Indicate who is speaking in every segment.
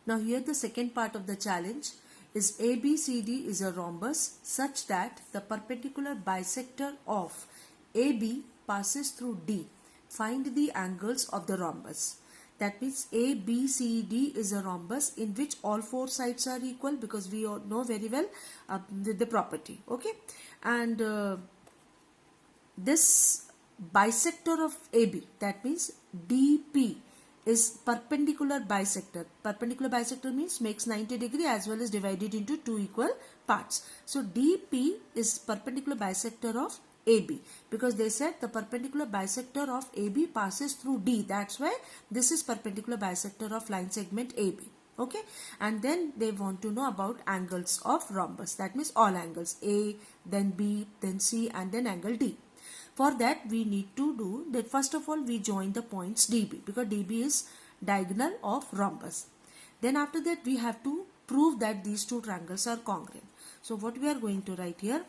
Speaker 1: Now here the second part of the challenge is ABCD is a rhombus such that the perpendicular bisector of AB passes through D. Find the angles of the rhombus. That means ABCD is a rhombus in which all four sides are equal, because we all know very well the property. Okay, and this bisector of AB, that means DP, is perpendicular bisector. Perpendicular bisector means makes 90 degree as well as divided into two equal parts. So DP is perpendicular bisector of AB, because they said the perpendicular bisector of AB passes through D. That's why this is perpendicular bisector of line segment AB. Okay, and then they want to know about angles of rhombus. That means all angles, A, then B, then C, and then angle D. For that we need to do that. First of all, we join the points DB, because DB is diagonal of rhombus. Then after that we have to prove that these two triangles are congruent. So what we are going to write here,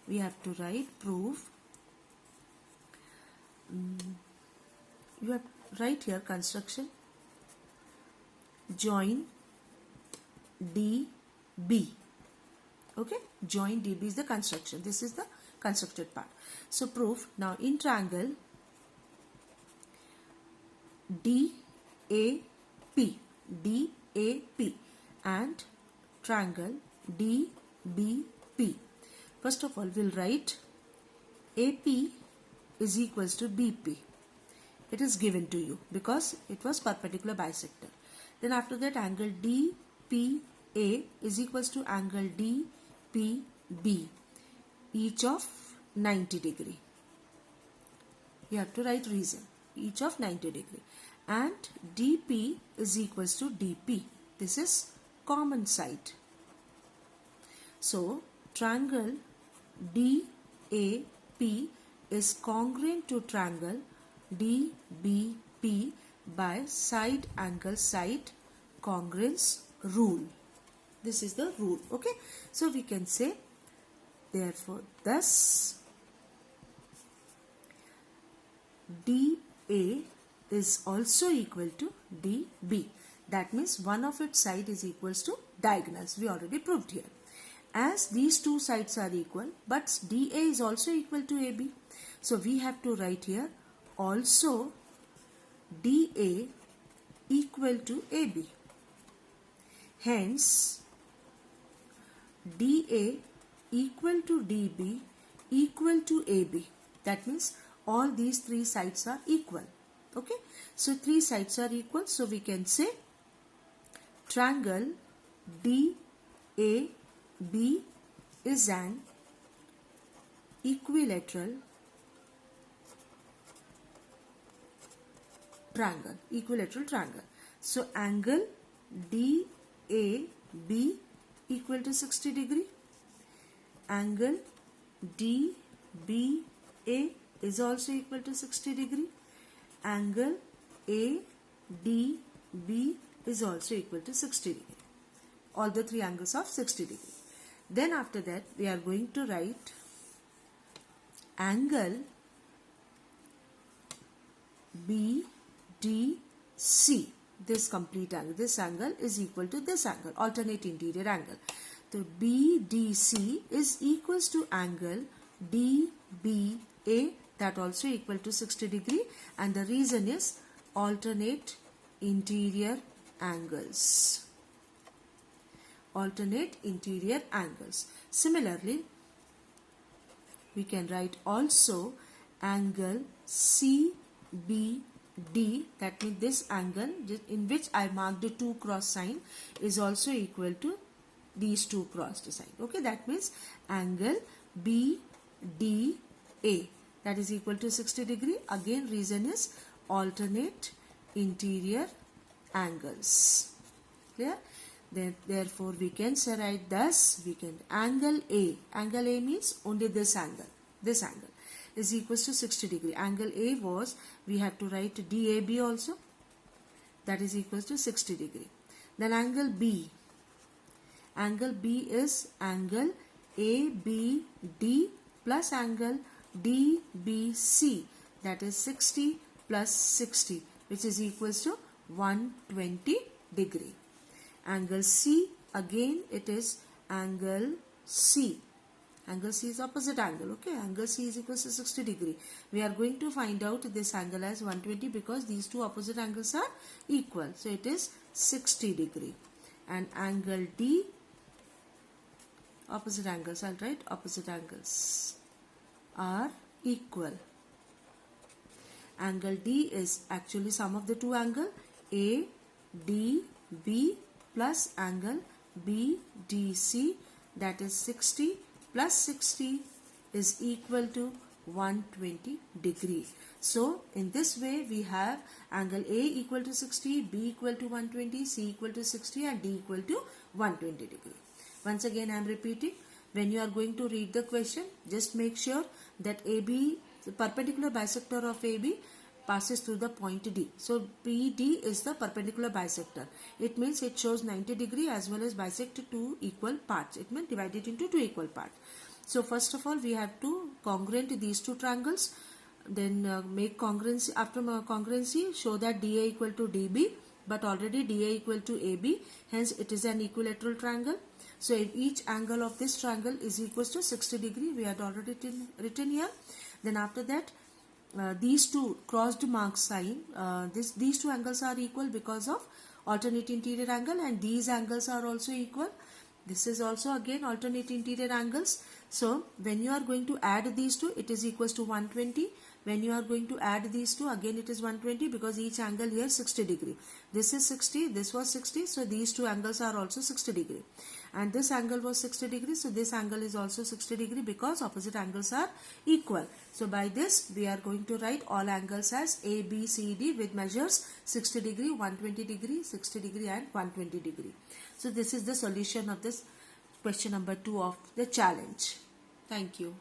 Speaker 1: we have to write prove. You have to write here construction join DB. Okay, join DB is the construction. This is the constructed part. So proof. Now in triangle DAP and triangle DBP. First of all, we'll write AP is equals to BP. It is given to you because it was perpendicular bisector. Then after that, angle DPA is equals to angle DPB, each of 90 degree. You have to write reason, each of 90 degree. And DP is equals to DP. This is common side. So triangle DAP is congruent to triangle DBP by side angle side congruence rule. This is the rule. Okay, so we can say therefore thus DA is also equal to DB. That means one of its side is equals to diagonals. We already proved here. As these two sides are equal, but DA is also equal to AB. So we have to write here also DA equal to AB. Hence DA equal to DB equal to AB. That means all these three sides are equal. Okay, so three sides are equal. So we can say triangle DAB is an equilateral triangle. Equilateral triangle. So angle DAB equal to 60 degree. Angle DBA is also equal to 60 degree. Angle ADB is also equal to 60 degree. All the three angles of 60 degree. Then after that we are going to write angle BDC. This complete angle, this angle is equal to this angle, alternate interior angle. So BDC is equals to angle DBA, that also equal to 60 degree, and the reason is alternate interior angles. Alternate interior angles. Similarly, we can write also angle CBD, that means this angle in which I marked the 2 cross sign is also equal to these 2 crossed sign. Okay, that means angle BDA, that is equal to 60 degree. Again, reason is alternate interior angles. Clear? Then therefore we can say write thus, we can angle A. Angle A means only this angle. This angle is equals to 60 degree. Angle A was, we have to write DAB also, that is equals to 60 degree. Then angle B. Angle B is angle ABD plus angle DBC, that is 60 plus 60, which is equals to 120 degree. Angle C, again it is angle C. Angle C is opposite angle, okay. Angle C is equal to 60 degree. We are going to find out this angle as 120 because these two opposite angles are equal. So it is 60 degree. And angle D, opposite angles, I'll write opposite angles are equal. Angle D is actually sum of the two angles ADB plus angle BDC, that is 60 plus 60 is equal to 120 degree. So in this way we have angle A equal to 60, B equal to 120, C equal to 60 and D equal to 120 degree. Once again I am repeating, when you are going to read the question, just make sure that AB, the perpendicular bisector of AB passes through the point D. So PD is the perpendicular bisector. It means it shows 90 degree as well as bisect two equal parts. It means divided into two equal parts. So first of all we have to congruent these two triangles. Then make congruency. After congruency, show that DA equal to DB, but already DA equal to AB. Hence it is an equilateral triangle. So if each angle of this triangle is equals to 60 degree, we had already written here. Then after that, these two crossed mark sign, these two angles are equal because of alternate interior angle, and these angles are also equal. This is also again alternate interior angles. So when you are going to add these two, it is equals to 120. When you are going to add these two, again it is 120 because each angle here 60 degree. This is 60, this was 60, so these two angles are also 60 degree. And this angle was 60 degree, so this angle is also 60 degree because opposite angles are equal. So by this we are going to write all angles as A, B, C, D with measures 60 degree, 120 degree, 60 degree and 120 degree. So this is the solution of this question number 2 of the challenge. Thank you.